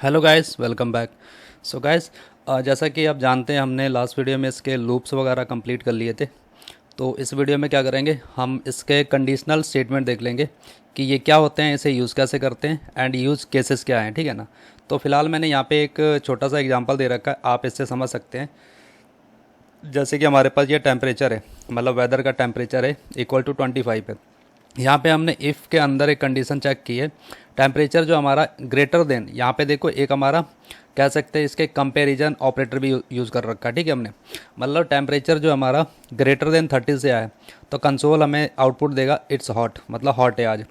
Hello guys, welcome back. So guys, जैसा कि आप जानते हैं हमने लास्ट वीडियो में इसके लूप्स वगैरह कंप्लीट कर लिए थे। तो इस वीडियो में क्या करेंगे, हम इसके कंडीशनल स्टेटमेंट देख लेंगे कि ये क्या होते हैं, इसे यूज़ कैसे करते हैं एंड यूज़ केसेस क्या हैं। ठीक है ना। तो फिलहाल मैंने यहाँ पे एक छोटा सा एग्जांपल दे रखा है, आप इससे समझ सकते हैं। जैसे कि हमारे पास ये टेम्परेचर है, मतलब वेदर का टेम्परेचर है इक्वल टू 25 है। यहाँ पे हमने इफ़ के अंदर एक कंडीशन चेक की है, टेम्परेचर जो हमारा ग्रेटर देन, यहाँ पे देखो एक हमारा कह सकते हैं इसके कंपैरिजन ऑपरेटर भी यूज़ कर रखा है। ठीक है, हमने मतलब टेम्परेचर जो हमारा ग्रेटर देन 30 से आया तो कंसोल हमें आउटपुट देगा इट्स हॉट, मतलब हॉट है आज।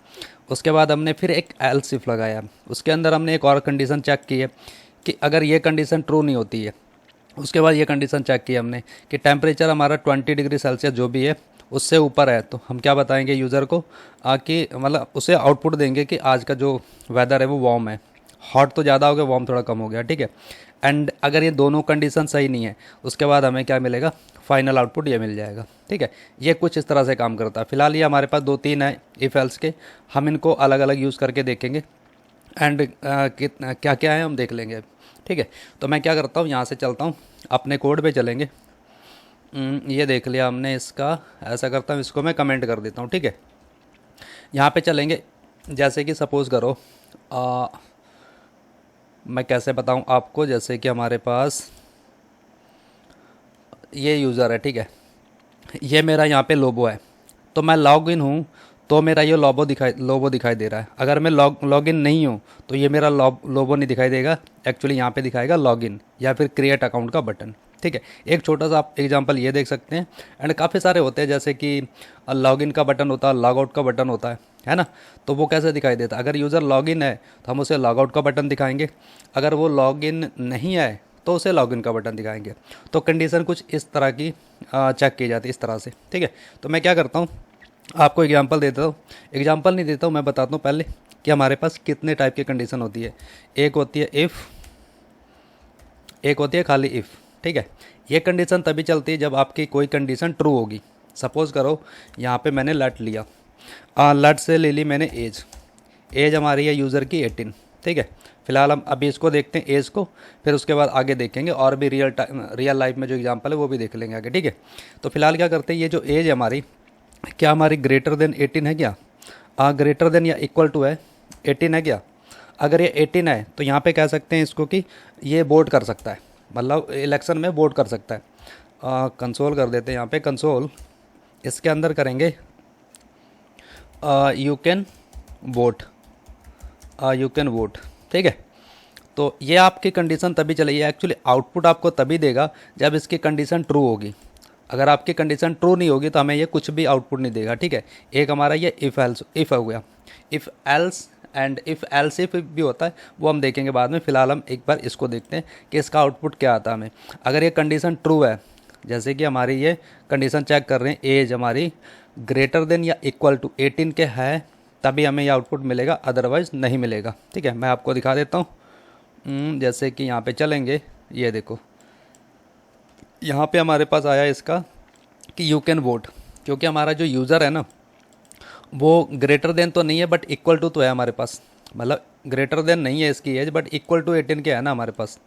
उसके बाद हमने फिर एक एल्स इफ लगाया, उसके अंदर हमने एक और कंडीशन चेक की है कि अगर ये कंडीशन ट्रू नहीं होती है, उसके बाद ये कंडीशन चेक की हमने कि टेम्परेचर हमारा 20 डिग्री सेल्सियस जो भी है उससे ऊपर है, तो हम क्या बताएंगे यूज़र को कि मतलब उसे आउटपुट देंगे कि आज का जो वेदर है वो वार्म है। हॉट तो ज़्यादा हो गया, वार्म थोड़ा कम हो गया। ठीक है। एंड अगर ये दोनों कंडीशन सही नहीं है उसके बाद हमें क्या मिलेगा, फाइनल आउटपुट ये मिल जाएगा। ठीक है, ये कुछ इस तरह से काम करता है। फिलहाल ये हमारे पास 2-3 है इफ़ एल्स के, हम इनको अलग अलग यूज़ करके देखेंगे एंड क्या क्या है हम देख लेंगे। ठीक है, तो मैं क्या करता हूँ, यहाँ से चलता हूँ, अपने कोड पे चलेंगे। ये देख लिया हमने इसका, ऐसा करता हूँ इसको मैं कमेंट कर देता हूँ। ठीक है, यहाँ पे चलेंगे। जैसे कि सपोज़ करो मैं कैसे बताऊँ आपको, जैसे कि हमारे पास ये यूज़र है। ठीक है, ये मेरा यहाँ पे लोबो है, तो मैं लॉग इन हूँ तो मेरा ये लोबो दिखाई दे रहा है। अगर मैं लॉग इन नहीं हूँ तो ये मेरा लोबो नहीं दिखाई देगा, एक्चुअली यहाँ पे दिखाएगा लॉग इन या फिर क्रिएट अकाउंट का बटन। ठीक है, एक छोटा सा आप एग्जांपल ये देख सकते हैं। एंड काफ़ी सारे होते हैं, जैसे कि लॉग इन का बटन होता है, लॉग आउट का बटन होता है ना। तो वो कैसे दिखाई देता है, अगर यूज़र लॉग इन है तो हम उसे लॉग आउट का बटन दिखाएंगे, अगर वो लॉग इन नहीं है तो उसे लॉगिन का बटन दिखाएंगे। तो कंडीशन कुछ इस तरह की चेक की जाती है, इस तरह से। ठीक है, तो मैं क्या करता हूँ, आपको एग्जांपल देता हूँ। एग्जांपल नहीं देता हूँ, मैं बताता हूँ पहले कि हमारे पास कितने टाइप की कंडीशन होती है। एक होती है इफ़, एक होती है खाली इफ़। ठीक है, ये कंडीशन तभी चलती है जब आपकी कोई कंडीशन ट्रू होगी। सपोज़ करो यहाँ पे मैंने लेट लिया, लेट से ले ली मैंने एज, एज हमारी है यूज़र की 18। ठीक है, फिलहाल हम अभी इसको देखते हैं एज को, फिर उसके बाद आगे देखेंगे और भी रियल लाइफ में जो एग्जांपल है वो भी देख लेंगे आगे। ठीक है, तो फिलहाल क्या करते हैं, ये जो एज है हमारी, क्या हमारी ग्रेटर देन 18 है क्या, ग्रेटर देन या इक्वल टू है 18 है क्या। अगर ये 18 है तो यहाँ पे कह सकते हैं इसको कि ये वोट कर सकता है, मतलब इलेक्शन में वोट कर सकता है। कंसोल कर देते हैं यहाँ पे, कंसोल इसके अंदर करेंगे you can vote, you can vote. ठीक है, तो ये आपकी कंडीशन तभी चलेगी, एक्चुअली आउटपुट आपको तभी देगा जब इसकी कंडीशन ट्रू होगी। अगर आपकी कंडीशन ट्रू नहीं होगी तो हमें ये कुछ भी आउटपुट नहीं देगा। ठीक है, एक हमारा ये इफ़ एल्स इफ़ हो गया, if else and if else if भी होता है, वो हम देखेंगे बाद में। फ़िलहाल हम एक बार इसको देखते हैं कि इसका आउटपुट क्या आता है हमें। अगर ये कंडीशन ट्रू है, जैसे कि हमारी ये कंडीशन चेक कर रहे हैं, एज हमारी ग्रेटर देन या इक्वल टू 18 के है, तभी हमें ये आउटपुट मिलेगा, अदरवाइज़ नहीं मिलेगा। ठीक है, मैं आपको दिखा देता हूँ। जैसे कि यहाँ पे चलेंगे, ये देखो यहाँ पे हमारे पास आया इसका कि यू कैन वोट, क्योंकि हमारा जो यूज़र है ना वो ग्रेटर देन तो नहीं है बट इक्वल टू तो है हमारे पास, मतलब ग्रेटर देन नहीं है इसकी एज बट इक्वल टू 18 के है ना हमारे पास।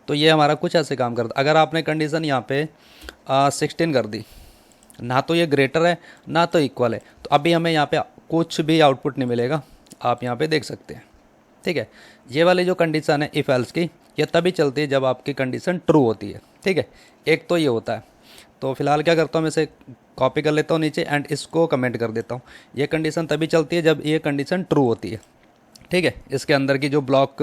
तो ये हमारा कुछ ऐसे काम करता। अगर आपने कंडीशन यहाँ पे 16 कर दी, ना तो ये ग्रेटर है ना तो इक्वल है, तो अभी हमें यहाँ पे कुछ भी आउटपुट नहीं मिलेगा, आप यहाँ पे देख सकते हैं। ठीक है, ये वाली जो कंडीशन है इफ़ एल्स की, ये तभी चलती है जब आपकी कंडीशन ट्रू होती है। ठीक है, एक तो ये होता है। तो फिलहाल क्या करता हूँ, मैं इसे कॉपी कर लेता हूँ नीचे एंड इसको कमेंट कर देता हूँ। ये कंडीशन तभी चलती है जब ये कंडीशन ट्रू होती है। ठीक है, इसके अंदर की जो ब्लॉक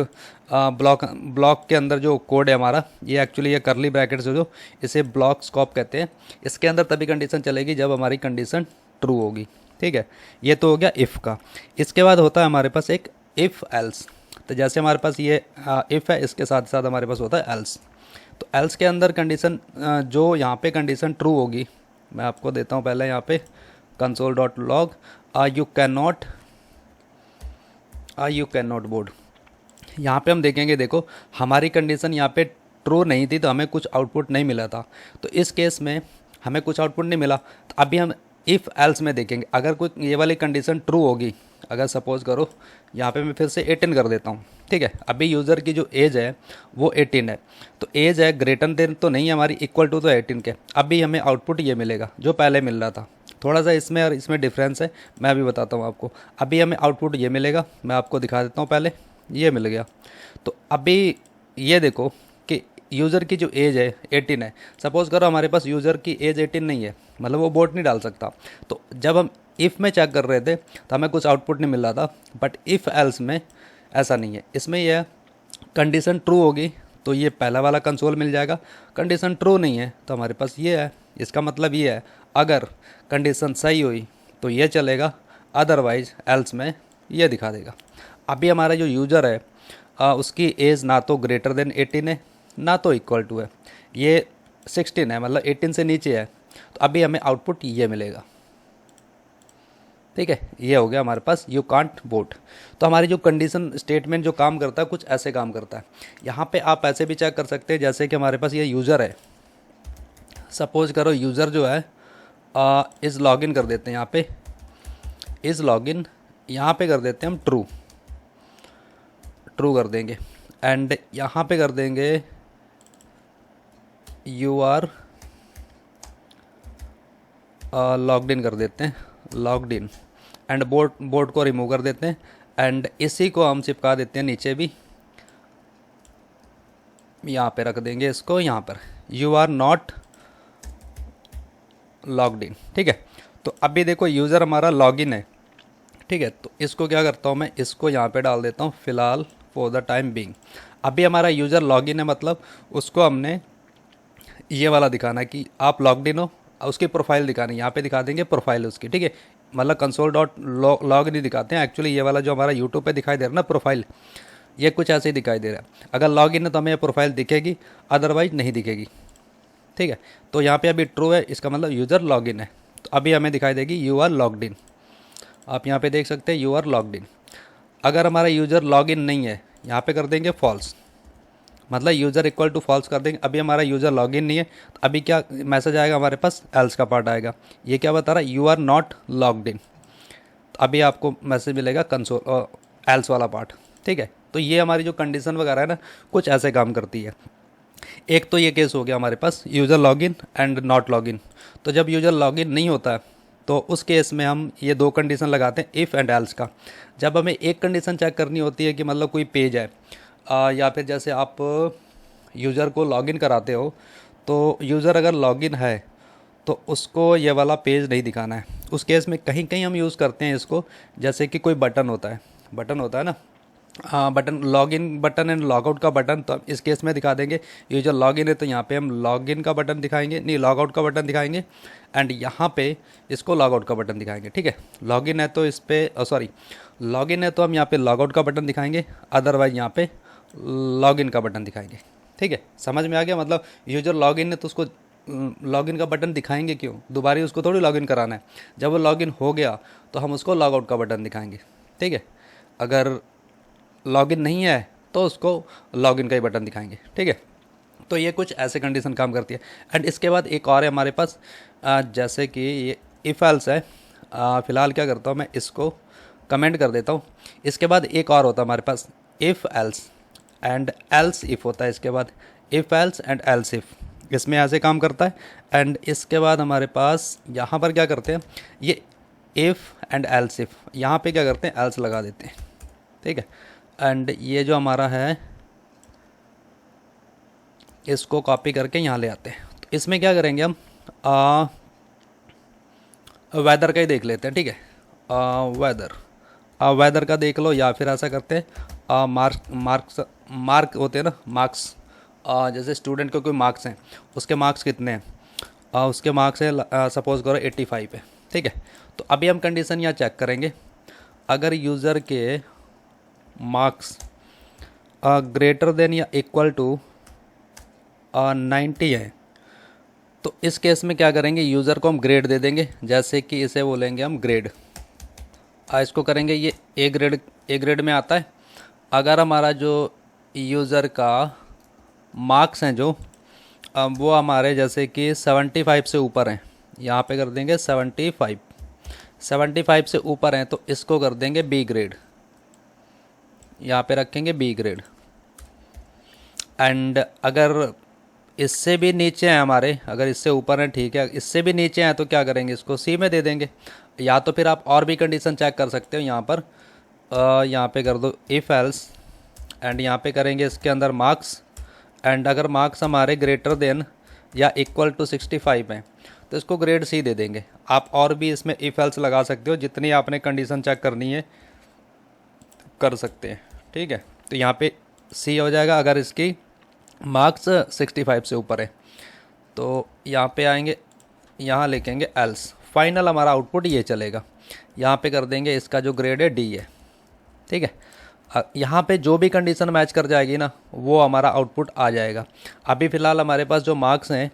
के अंदर जो कोड है हमारा, ये एक्चुअली ये करली ब्रैकेट्स जो इसे ब्लॉक स्कोप कहते हैं, इसके अंदर तभी कंडीशन चलेगी जब हमारी कंडीशन ट्रू होगी। ठीक है, ये तो हो गया इफ़ का। इसके बाद होता है हमारे पास एक इफ़ एल्स। तो जैसे हमारे पास ये इफ़ है, इसके साथ साथ हमारे पास होता है एल्स। तो एल्स के अंदर कंडीशन जो यहाँ पे कंडीशन ट्रू होगी, मैं आपको देता हूँ पहले यहाँ पे console dot log you can not board. यहाँ पे हम देखेंगे, देखो हमारी कंडीशन यहाँ पे ट्रू नहीं थी तो हमें कुछ आउटपुट नहीं मिला था। तो इस केस में हमें कुछ आउटपुट नहीं मिला, तो अभी हम इफ़ एल्स में देखेंगे। अगर कोई ये वाली कंडीशन ट्रू होगी, अगर सपोज़ करो यहाँ पे मैं फिर से 18 कर देता हूँ, ठीक है। अभी यूज़र की जो एज है वो 18 है, तो एज है ग्रेटर देन तो नहीं है हमारी, इक्वल टू तो 18 के। अभी हमें आउटपुट ये मिलेगा जो पहले मिल रहा था। थोड़ा सा इसमें और इसमें डिफरेंस है, मैं अभी बताता हूँ आपको। अभी हमें आउटपुट ये मिलेगा, मैं आपको दिखा देता हूँ। पहले ये मिल गया, तो अभी ये देखो कि यूज़र की जो एज है 18 है। सपोज़ करो हमारे पास यूज़र की एज 18 नहीं है, मतलब वो वोट नहीं डाल सकता। तो जब हम इफ़ में चेक कर रहे थे तो हमें कुछ आउटपुट नहीं मिल रहा था, बट इफ़ एल्स में ऐसा नहीं है। इसमें यह है कंडीशन ट्रू होगी तो ये पहला वाला कंसोल मिल जाएगा, कंडीशन ट्रू नहीं है तो हमारे पास ये है। इसका मतलब ये है अगर कंडीशन सही हुई तो ये चलेगा, अदरवाइज एल्स में ये दिखा देगा। अभी हमारा जो यूज़र है उसकी एज ना तो ग्रेटर देन 18 है ना तो इक्वल टू है, ये 16 है, मतलब 18 से नीचे है। तो अभी हमें आउटपुट ये मिलेगा, ठीक है। ये हो गया हमारे पास यू कांट वोट। तो हमारी जो कंडीशन स्टेटमेंट जो काम करता है कुछ ऐसे काम करता है। यहाँ पे आप ऐसे भी चेक कर सकते हैं जैसे कि हमारे पास ये यूज़र है। सपोज करो यूज़र जो है इज़ लॉगिन कर देते हैं, यहाँ पे इज़ लॉगिन यहाँ पे कर देते हैं हम ट्रू, ट्रू कर देंगे। एंड यहाँ पे कर देंगे यू आर लॉग्ड इन कर देते हैं, लॉग्ड इन। एंड बोर्ड को रिमूव कर देते हैं। एंड इसी को हम चिपका देते हैं नीचे भी, यहाँ पे रख देंगे इसको, यहाँ पर you are not logged in, ठीक है। तो अभी देखो यूज़र हमारा लॉगिन है, ठीक है। तो इसको क्या करता हूँ मैं, इसको यहाँ पे डाल देता हूँ फ़िलहाल फॉर द टाइम बीइंग। अभी हमारा यूज़र लॉगिन है, मतलब उसको हमने ये वाला दिखाना है कि आप लॉग्ड इन हो, उसकी प्रोफाइल दिखानी है। यहाँ पे दिखा देंगे प्रोफाइल उसकी, ठीक है। मतलब कंसोल डॉट लॉग नहीं दिखाते हैं एक्चुअली, ये वाला जो हमारा यूट्यूब पे दिखाई दे रहा है ना प्रोफाइल, ये कुछ ऐसे ही दिखाई दे रहा है। अगर लॉग इन है तो हमें ये प्रोफाइल दिखेगी, अदरवाइज नहीं दिखेगी, ठीक है। तो यहाँ पे अभी ट्रू है, इसका मतलब यूज़र लॉग इन है। तो अभी हमें दिखाई देगी यू आर लॉग्ड इन, आप यहाँ पे देख सकते हैं यू आर लॉग्ड इन। अगर हमारा यूज़र लॉग इन नहीं है, यहाँ पे कर देंगे फॉल्स, मतलब यूज़र इक्वल टू फॉल्स कर देंगे। अभी हमारा यूज़र लॉगिन नहीं है, तो अभी क्या मैसेज आएगा हमारे पास, एल्स का पार्ट आएगा। ये क्या बता रहा है, you are not logged in. तो अभी आपको मैसेज मिलेगा कंसोल एल्स वाला पार्ट, ठीक है। तो ये हमारी जो कंडीशन वगैरह है ना कुछ ऐसे काम करती है। एक तो ये केस हो गया हमारे पास user login and not login. तो जब यूज़र लॉगिन नहीं होता है तो उस केस में हम ये दो कंडीशन लगाते हैं, इफ़ एंड एल्स का। जब हमें एक कंडीशन चेक करनी होती है कि मतलब कोई पेज है या फिर जैसे आप यूज़र को लॉगिन कराते हो, तो यूज़र अगर लॉगिन है तो उसको ये वाला पेज नहीं दिखाना है। उस केस में कहीं कहीं हम यूज़ करते हैं इसको, जैसे कि कोई बटन होता है ना, हाँ button, login button and logout का बटन। तो इस केस में दिखा देंगे यूज़र लॉगिन है तो यहाँ पे हम लॉगिन का बटन दिखाएंगे, नहीं लॉगआउट का बटन दिखाएंगे। एंड यहाँ पे इसको लॉगआउट का बटन दिखाएंगे, ठीक है। लॉगिन है तो इस पर लॉगिन है तो हम यहाँ पे लॉगआउट का बटन दिखाएंगे, अदरवाइज यहाँ पे लॉगिन का बटन दिखाएंगे, ठीक है। समझ में आ गया, मतलब यूज़र लॉगिन है तो उसको लॉगिन का बटन दिखाएंगे क्यों, दोबारा उसको थोड़ी लॉगिन कराना है। जब वो लॉगिन हो गया तो हम उसको लॉगआउट का बटन दिखाएंगे, ठीक है। अगर लॉगिन नहीं है तो उसको लॉगिन का ही बटन दिखाएंगे, ठीक है। तो ये कुछ ऐसे कंडीशन काम करती है। एंड इसके बाद एक और है हमारे पास, जैसे कि ये इफ़ एल्स है। फ़िलहाल क्या करता हूँ मैं, इसको कमेंट कर देता हूँ। इसके बाद एक और होता है हमारे पास if else and else if होता है। इसके बाद if else and else if, इसमें ऐसे काम करता है। एंड इसके बाद हमारे पास यहाँ पर क्या करते हैं, ये इफ़ एंड एल्स इफ़, यहाँ पे क्या करते हैं, एल्स लगा देते हैं, ठीक है। एंड ये जो हमारा है इसको कॉपी करके यहाँ ले आते हैं। तो इसमें क्या करेंगे हम, वेदर का ही देख लेते हैं, ठीक है। वेदर का देख लो, या फिर ऐसा करते हैं मार्क होते हैं ना, मार्क्स। जैसे स्टूडेंट के कोई मार्क्स हैं, उसके मार्क्स कितने हैं, उसके मार्क्स है सपोज़ करो 85 है, ठीक है। तो अभी हम कंडीशन यहाँ चेक करेंगे, अगर यूज़र के मार्क्स ग्रेटर देन या इक्वल टू 90 है तो इस केस में क्या करेंगे, यूज़र को हम ग्रेड दे देंगे। जैसे कि इसे बोलेंगे हम ग्रेड, इसको करेंगे ये ए ग्रेड में आता है। अगर हमारा जो यूज़र का मार्क्स हैं जो वो हमारे जैसे कि 75 से ऊपर हैं, यहाँ पे कर देंगे 75 से ऊपर हैं तो इसको कर देंगे बी ग्रेड, यहाँ पे रखेंगे बी ग्रेड। एंड अगर इससे भी नीचे हैं हमारे, अगर इससे ऊपर हैं ठीक है, इससे भी नीचे हैं तो क्या करेंगे, इसको सी में दे देंगे। या तो फिर आप और भी कंडीशन चेक कर सकते हो यहाँ पर, यहाँ पे कर दो इफ़ एल्स, एंड यहाँ पे करेंगे इसके अंदर मार्क्स, एंड अगर मार्क्स हमारे ग्रेटर देन या इक्वल टू 65 हैं तो इसको ग्रेड सी दे देंगे। आप और भी इसमें इफ़ एल्स लगा सकते हो, जितनी आपने कंडीशन चेक करनी है कर सकते हैं, ठीक है। तो यहाँ पे सी हो जाएगा अगर इसकी मार्क्स 65 से ऊपर है। तो यहाँ पे आएंगे, यहाँ लिखेंगे एल्स, फाइनल हमारा आउटपुट ये चलेगा। यहाँ पे कर देंगे इसका जो ग्रेड है डी है, ठीक है। यहाँ पे जो भी कंडीशन मैच कर जाएगी ना वो हमारा आउटपुट आ जाएगा। अभी फ़िलहाल हमारे पास जो मार्क्स हैं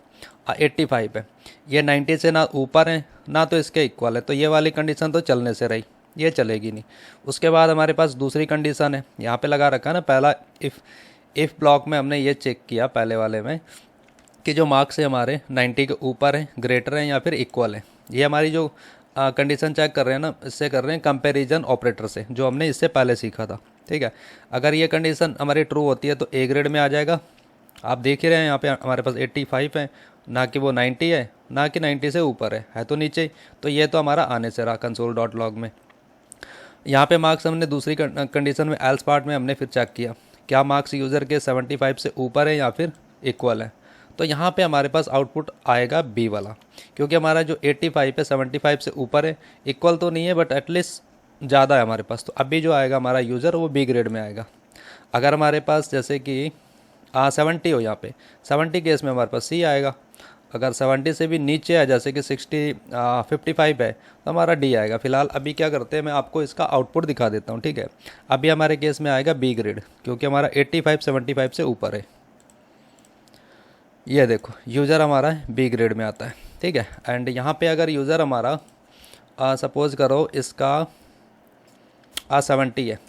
85 है, ये 90 से ना ऊपर हैं ना तो इसके इक्वल है, तो ये वाली कंडीशन तो चलने से रही, ये चलेगी नहीं। उसके बाद हमारे पास दूसरी कंडीशन है, यहाँ पे लगा रखा है ना, पहला इफ़ ब्लॉक में हमने ये चेक किया पहले वाले में कि जो मार्क्स है हमारे 90 के ऊपर हैं, ग्रेटर हैं या फिर इक्वल है। ये हमारी जो कंडीशन चेक कर रहे हैं ना, इससे कर रहे हैं कंपैरिजन ऑपरेटर से, जो हमने इससे पहले सीखा था, ठीक है। अगर ये कंडीशन हमारी ट्रू होती है तो ए ग्रेड में आ जाएगा। आप देख ही रहे हैं यहाँ पे हमारे पास 85 है, ना कि वो 90 है, ना कि 90 से ऊपर है तो नीचे। तो ये तो हमारा आने से रहा console.log में। यहाँ पे मार्क्स हमने दूसरी कंडीशन में एल्स पार्ट में हमने फिर चेक किया क्या मार्क्स यूज़र के 75 से ऊपर है या फिर इक्वल है। तो यहाँ पे हमारे पास आउटपुट आएगा बी वाला, क्योंकि हमारा जो 85 है 75 से ऊपर है, इक्वल तो नहीं है बट एटलीस्ट ज़्यादा है हमारे पास। तो अभी जो आएगा हमारा यूज़र वो बी ग्रेड में आएगा। अगर हमारे पास जैसे कि 70 हो, यहाँ पे 70 केस में हमारे पास सी आएगा। अगर 70 से भी नीचे है जैसे कि 55 है तो हमारा डी आएगा। फिलहाल अभी क्या करते हैं, मैं आपको इसका आउटपुट दिखा देता हूँ, ठीक है। अभी हमारे केस में आएगा बी ग्रेड, क्योंकि हमारा 85 75 से ऊपर है। ये देखो यूज़र हमारा बी ग्रेड में आता है, ठीक है। एंड यहाँ पे अगर यूज़र हमारा सपोज़ करो इसका 70 है,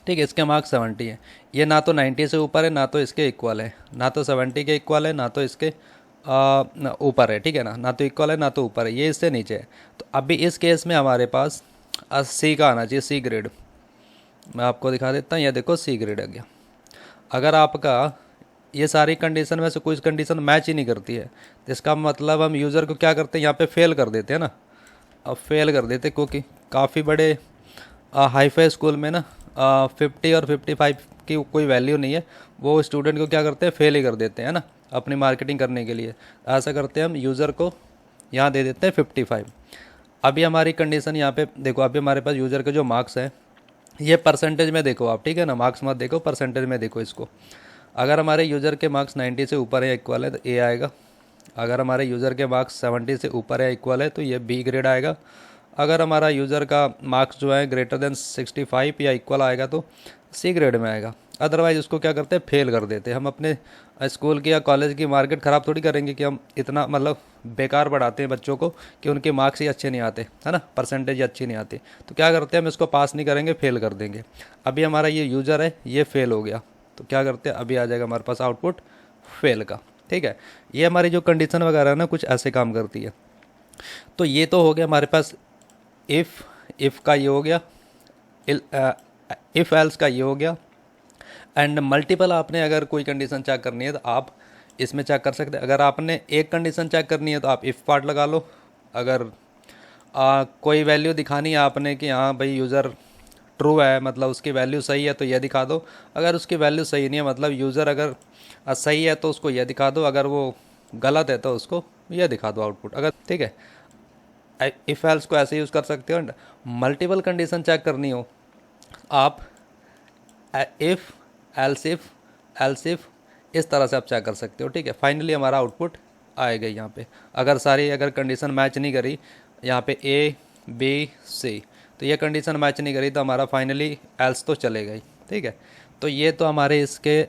ठीक है, इसके मार्क्स 70 है, ये ना तो 90 से ऊपर है ना तो इसके इक्वल है, ना तो 70 के इक्वल है ना तो इसके ऊपर है, ठीक है ना तो इक्वल है ना तो ऊपर है, ये इससे नीचे है। तो अभी इस केस में हमारे पास सी का आना चाहिए, सी ग्रेड। मैं आपको दिखा देता हूँ, ये देखो सी ग्रेड आ गया। अगर आपका ये सारी कंडीशन में से कोई कंडीशन मैच ही नहीं करती है तो इसका मतलब हम यूज़र को क्या करते हैं, यहाँ पे फेल कर देते हैं ना। अब फेल कर देते क्योंकि काफ़ी बड़े हाईफाई स्कूल में ना 50 और 55 की कोई वैल्यू नहीं है, वो स्टूडेंट को क्या करते हैं, फेल ही कर देते हैं ना, अपनी मार्केटिंग करने के लिए। ऐसा करते हैं हम, यूज़र को यहाँ दे देते हैं 55। अभी हमारी कंडीशन यहाँ पे देखो, अभी हमारे पास यूज़र के जो मार्क्स हैं ये परसेंटेज में देखो आप, ठीक है ना, मार्क्स मत देखो, परसेंटेज में देखो इसको। अगर हमारे यूज़र के मार्क्स 90 से ऊपर है इक्वल है तो ए आएगा। अगर हमारे यूज़र के मार्क्स 70 से ऊपर है इक्वल है तो ये बी ग्रेड आएगा। अगर हमारा यूज़र का मार्क्स जो है ग्रेटर देन 65 या इक्वल आएगा तो सी ग्रेड में आएगा। अदरवाइज़ उसको क्या करते हैं, फेल कर देते हैं। हम अपने स्कूल की या कॉलेज की मार्केट ख़राब थोड़ी करेंगे कि हम इतना मतलब बेकार पढ़ाते हैं बच्चों को कि उनके मार्क्स ही अच्छे नहीं आते, है ना, परसेंटेज ही अच्छी नहीं आती। तो क्या करते हैं, हम इसको पास नहीं करेंगे, फेल कर देंगे। अभी हमारा ये यूज़र है ये फेल हो गया तो क्या करते हैं, अभी आ जाएगा हमारे पास आउटपुट फेल का, ठीक है। ये हमारी जो कंडीशन वगैरह है ना कुछ ऐसे काम करती है। तो ये तो हो गया हमारे पास इफ़ का ये हो गया, इफ़ एल्स का ये हो गया। एंड मल्टीपल आपने अगर कोई कंडीशन चेक करनी है तो आप इसमें चेक कर सकते हैं। अगर आपने एक कंडीशन चेक करनी है तो आप इफ़ पार्ट लगा लो। अगर कोई वैल्यू दिखानी है आपने कि हाँ भाई यूज़र ट्रू है, मतलब उसकी वैल्यू सही है तो यह दिखा दो। अगर उसकी वैल्यू सही नहीं है, मतलब यूज़र अगर सही है तो उसको यह दिखा दो, अगर वो गलत है तो उसको यह दिखा दो आउटपुट, अगर, ठीक है। इफ़ एल्स को ऐसे यूज़ कर सकते हो। मल्टीपल कंडीशन चेक करनी हो आप इफ़ एल्स इफ इस तरह से आप चेक कर सकते हो, ठीक है। फाइनली हमारा आउटपुट आएगा यहाँ पे। अगर कंडीशन मैच नहीं करी यहाँ पे ए बी सी, तो ये कंडीशन मैच नहीं करी तो हमारा फाइनली एल्स तो चलेगा ही, ठीक है। तो ये तो हमारे इसके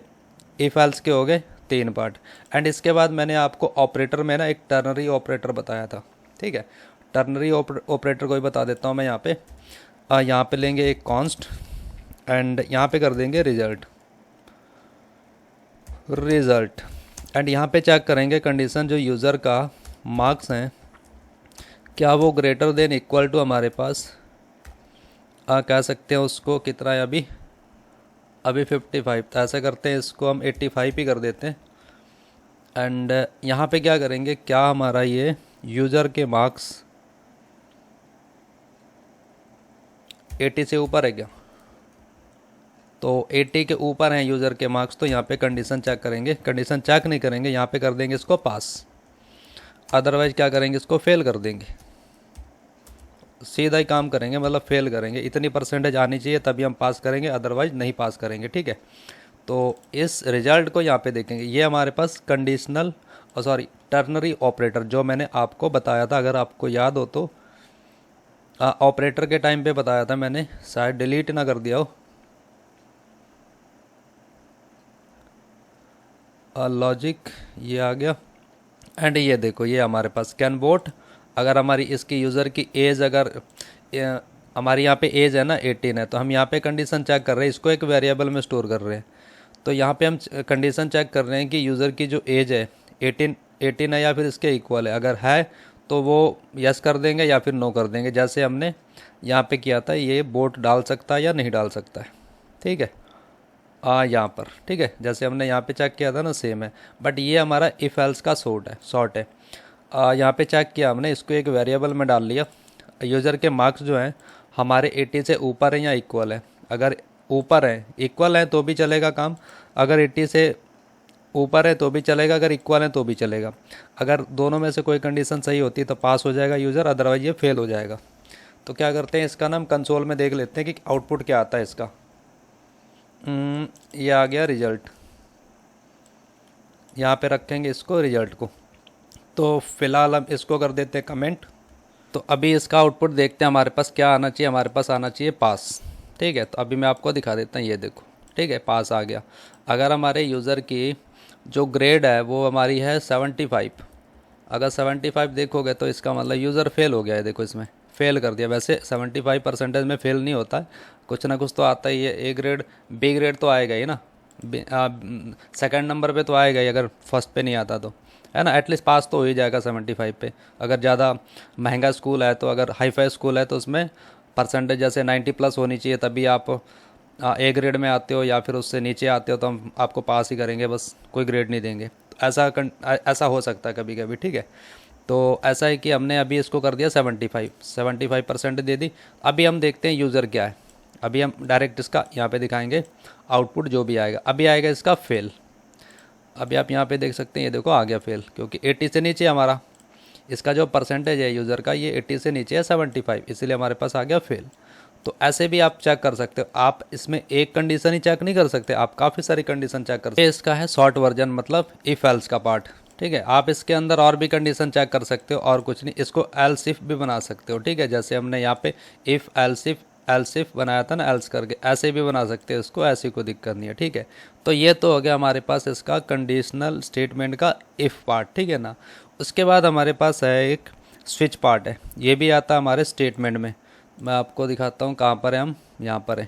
इफ़ एल्स के हो गए 3 पार्ट। एंड इसके बाद मैंने आपको ऑपरेटर में ना एक टर्नरी ऑपरेटर बताया था, ठीक है। टर्नरी ऑपरेटर को ही बता देता हूँ मैं यहाँ पे लेंगे एक कॉन्स्ट एंड यहाँ पे कर देंगे रिज़ल्ट एंड यहाँ पे चेक करेंगे कंडीशन जो यूज़र का मार्क्स हैं क्या वो ग्रेटर देन इक्वल टू हमारे पास कह सकते हैं उसको कितना है अभी अभी 55, तो ऐसा करते हैं इसको हम 85 ही कर देते हैं। एंड यहाँ पे क्या करेंगे, क्या हमारा ये यूज़र के मार्क्स 80 से ऊपर है क्या? तो 80 के ऊपर हैं यूज़र के मार्क्स, तो यहाँ पे कंडीशन चेक करेंगे। कंडीशन चेक नहीं करेंगे, यहाँ पे कर देंगे इसको पास, अदरवाइज़ क्या करेंगे, इसको फेल कर देंगे। सीधा ही काम करेंगे, मतलब फेल करेंगे। इतनी परसेंटेज आनी चाहिए तभी हम पास करेंगे, अदरवाइज़ नहीं पास करेंगे, ठीक है। तो इस रिजल्ट को यहाँ पे देखेंगे। ये हमारे पास कंडीशनल टर्नरी ऑपरेटर जो मैंने आपको बताया था, अगर आपको याद हो तो ऑपरेटर के टाइम पे बताया था मैंने, शायद डिलीट ना कर दिया हो। लॉजिक ये आ गया। एंड ये देखो, ये हमारे पास कैन वोट। अगर हमारी इसकी यूज़र की एज, अगर हमारी यहाँ पे एज है ना 18 है, तो हम यहाँ पे कंडीशन चेक कर रहे हैं, इसको एक वेरिएबल में स्टोर कर रहे हैं। तो यहाँ पे हम कंडीशन चेक कर रहे हैं कि यूज़र की जो एज है 18 है या फिर इसके इक्वल है। अगर है तो वो यस कर देंगे या फिर नो कर देंगे, जैसे हमने यहाँ पे किया था। ये वोट डाल सकता है या नहीं डाल सकता है, ठीक है। यहाँ पर ठीक है, जैसे हमने यहाँ पे चेक किया था ना, सेम है। बट ये हमारा इफ़ एल्स का सॉर्ट है। यहाँ पे चेक किया हमने, इसको एक वेरिएबल में डाल लिया। यूज़र के मार्क्स जो हैं हमारे 80 से ऊपर हैं या इक्वल है। अगर ऊपर है, इक्वल है तो भी चलेगा काम। अगर 80 से ऊपर है तो भी चलेगा, अगर इक्वल है तो भी चलेगा। अगर दोनों में से कोई कंडीशन सही होती है तो पास हो जाएगा यूज़र, अदरवाइज ये फेल हो जाएगा। तो क्या करते हैं, इसका ना हम कंसोल में देख लेते हैं कि आउटपुट क्या आता है इसका। ये आ गया रिजल्ट, यहाँ पे रखेंगे इसको रिजल्ट को। तो फ़िलहाल हम इसको कर देते हैं कमेंट। तो अभी इसका आउटपुट देखते हैं हमारे पास क्या आना चाहिए। हमारे पास आना चाहिए पास, ठीक है। तो अभी मैं आपको दिखा देता हूँ, ये देखो, ठीक है, पास आ गया। अगर हमारे यूज़र की जो ग्रेड है वो हमारी है 75, अगर 75 देखोगे तो इसका मतलब यूज़र फेल हो गया है। देखो इसमें फेल कर दिया। वैसे 75% में फेल नहीं होता है, कुछ ना कुछ तो आता ही है। ए ग्रेड बी ग्रेड तो आएगा ही ना, सेकंड नंबर पे तो आएगा ही, अगर फर्स्ट पे नहीं आता तो, है ना। एटलीस्ट पास तो हो ही जाएगा 75 पे। अगर ज़्यादा महंगा स्कूल है, तो अगर हाई फाई स्कूल है तो उसमें परसेंटेज जैसे 90 प्लस होनी चाहिए, तभी आप ए ग्रेड में आते हो, या फिर उससे नीचे आते हो तो हम आपको पास ही करेंगे, बस कोई ग्रेड नहीं देंगे। तो ऐसा हो सकता है कभी कभी, ठीक है। तो ऐसा है कि हमने अभी इसको कर दिया 75% दे दी। अभी हम देखते हैं यूज़र क्या है। अभी हम डायरेक्ट इसका यहाँ पे दिखाएंगे आउटपुट जो भी आएगा। अभी आएगा इसका फेल। अभी आप यहाँ पे देख सकते हैं, ये देखो आ गया फेल, क्योंकि 80 से नीचे हमारा इसका जो परसेंटेज है यूज़र का, ये 80 से नीचे है 75, इसीलिए हमारे पास आ गया फेल। तो ऐसे भी आप चेक कर सकते हो। आप इसमें एक कंडीशन ही चेक नहीं कर सकते, आप काफ़ी सारी कंडीशन चेक कर सकते हो। इसका है शॉर्ट वर्जन, मतलब इफ़ एल्स का पार्ट, ठीक है। आप इसके अंदर और भी कंडीशन चेक कर सकते हो, और कुछ नहीं, इसको एल्स इफ भी बना सकते हो, ठीक है। जैसे हमने यहाँ पे इफ़ एल्स इफ बनाया था ना, एल्स करके, ऐसे भी बना सकते हो इसको, ऐसी कोई दिक्कत नहीं है, ठीक है। तो ये तो हो गया हमारे पास इसका कंडीशनल स्टेटमेंट का इफ़ पार्ट, ठीक है ना। उसके बाद हमारे पास है एक स्विच पार्ट है, ये भी आता है हमारे स्टेटमेंट में। मैं आपको दिखाता हूँ कहाँ पर है, हम यहाँ पर है।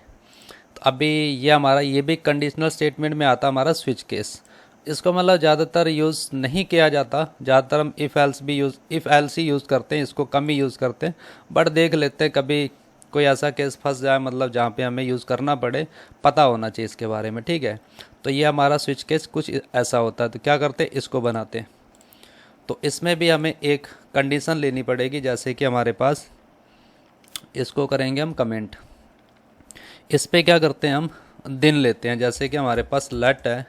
तो अभी ये हमारा, ये भी कंडीशनल स्टेटमेंट में आता है हमारा स्विच केस। इसको मतलब ज़्यादातर यूज़ नहीं किया जाता, ज़्यादातर हम इफ़ एल्स ही यूज़ करते हैं, इसको कम ही यूज़ करते हैं। बट देख लेते हैं, कभी कोई ऐसा केस फंस जाए, मतलब जहाँ पे हमें यूज़ करना पड़े, पता होना चाहिए इसके बारे में, ठीक है। तो ये हमारा स्विच केस कुछ ऐसा होता है। तो क्या करते हैं, इसको बनाते हैं। तो इसमें भी हमें एक कंडीशन लेनी पड़ेगी, जैसे कि हमारे पास, इसको करेंगे हम कमेंट। इस पे क्या करते हैं, हम दिन लेते हैं। जैसे कि हमारे पास लेट है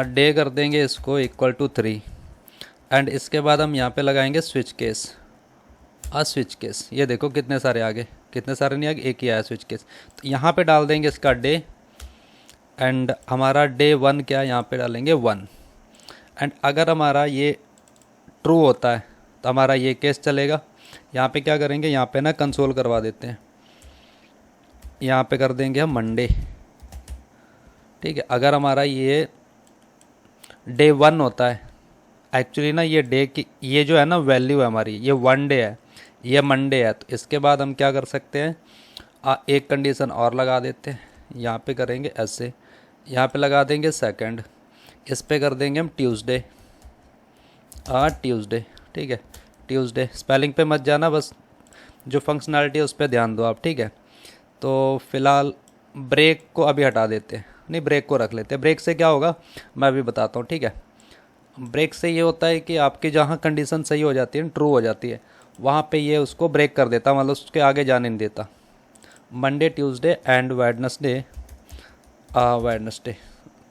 डे, कर देंगे इसको इक्वल टू 3। एंड इसके बाद हम यहाँ पे लगाएंगे स्विच केस। स्विच केस, ये देखो कितने सारे आगे, कितने सारे नहीं आगे, एक ही आया स्विच केस। तो यहाँ पे डाल देंगे इसका डे। एंड हमारा डे 1 क्या है, यहाँ पे डालेंगे 1। एंड अगर हमारा ये ट्रू होता है तो हमारा ये केस चलेगा। यहाँ पे क्या करेंगे, यहाँ पे ना कंसोल करवा देते हैं, यहाँ पे कर देंगे हम मंडे, ठीक है। अगर हमारा ये डे 1 होता है, एक्चुअली ना ये डे की, ये जो है ना वैल्यू है हमारी, ये 1 डे है, ये मंडे है। तो इसके बाद हम क्या कर सकते हैं, एक कंडीशन और लगा देते हैं। यहाँ पे करेंगे ऐसे, यहाँ पे लगा देंगे सेकंड, इस पे कर देंगे हम ट्यूसडे, ट्यूसडे, ठीक है। ट्यूसडे स्पेलिंग पे मत जाना, बस जो फंक्शनैलिटी है उस पर ध्यान दो आप, ठीक है। तो फ़िलहाल ब्रेक को अभी हटा देते हैं, नहीं ब्रेक को रख लेते हैं। ब्रेक से क्या होगा मैं अभी बताता हूँ, ठीक है। ब्रेक से ये होता है कि आपकी जहाँ कंडीशन सही हो जाती है, ट्रू हो जाती है, वहाँ पे ये उसको ब्रेक कर देता, मतलब उसके आगे जाने नहीं देता। Monday, Tuesday and Wednesday, Wednesday